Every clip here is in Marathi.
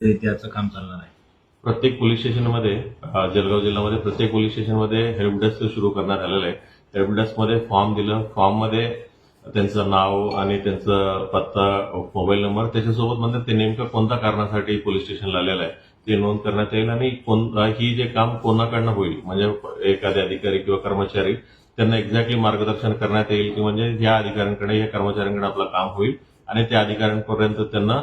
त्याचं काम चालणार आहे. प्रत्येक पोलीस स्टेशनमध्ये जळगाव जिल्ह्यामध्ये प्रत्येक पोलीस स्टेशनमध्ये हेल्प डेस्क सुरू करण्यात आलेलं आहे. हेल्प डेस्कमध्ये फॉर्म दिलं, फॉर्ममध्ये त्यांचं नाव आणि त्यांचा पत्ता, मोबाईल नंबर, त्याच्यासोबत म्हणजे ते नेमकं कोणत्या कारणासाठी पोलीस स्टेशनला आलेलं आहे ते नोंद करण्यात येईल आणि ही जे काम कोणाकडनं होईल म्हणजे एखादे अधिकारी किंवा कर्मचारी त्यांना एक्झॅक्टली मार्गदर्शन करण्यात येईल की म्हणजे या अधिकाऱ्यांकडे या कर्मचाऱ्यांकडे आपलं काम होईल आणि त्या अधिकाऱ्यांपर्यंत त्यांना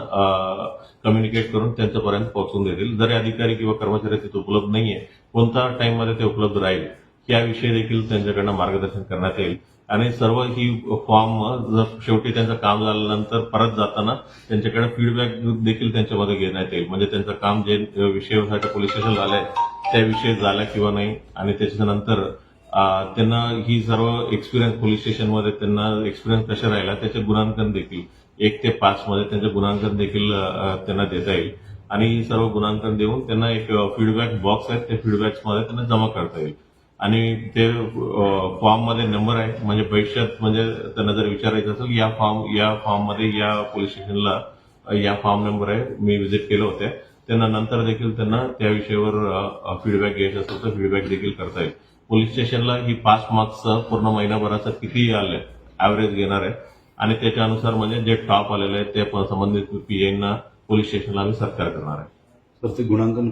कम्युनिकेट करून त्यांच्यापर्यंत पोहोचून देतील. जर अधिकारी किंवा कर्मचारी तिथे उपलब्ध नाहीये, कोणत्या टाइममध्ये ते उपलब्ध राहील याविषयी देखील त्यांच्याकडनं मार्गदर्शन करण्यात येईल आणि सर्व ही फॉर्म जर शेवटी त्यांचं काम झाल्यानंतर परत जाताना त्यांच्याकडे फीडबॅक देखील त्यांच्यामध्ये घेण्यात येईल. म्हणजे त्यांचं काम जे विषयासाठी पोलीस स्टेशनला आलंय त्या विषयी झाला किंवा नाही आणि त्याच्यानंतर त्यांना ही सर्व एक्सपिरियन्स पोलीस स्टेशनमध्ये त्यांना एक्सपिरियन्स कशा राहिला त्याचे गुणांकन देखील 1 ते 5 मध्ये त्यांचे गुणांकन देखील त्यांना देता येईल आणि ही सर्व गुणांकन देऊन त्यांना एक फीडबॅक बॉक्स आहे, त्या फीडबॅक्समध्ये त्यांना जमा करता येईल आणि ते फॉर्ममध्ये नंबर आहे. म्हणजे भविष्यात म्हणजे त्यांना जर विचारायचं असेल या फॉर्ममध्ये या पोलीस स्टेशनला या फॉर्म नंबर आहे, मी व्हिजिट केलं होतं, त्यांना नंतर देखील त्यांना त्या विषयावर फीडबॅक घ्यायचा असेल तर फीडबॅक देखील करता येईल. पोलीस स्टेशनला ही 5 मार्क्सचं पूर्ण महिनाभराचं किती आलं ऍव्हरेज घेणार आहे आणि त्याच्यानुसार म्हणजे जे टॉप आलेलं आहे ते संबंधित पीएना पोलीस स्टेशनला आम्ही सत्कार करणार आहे. तर ते गुणांकन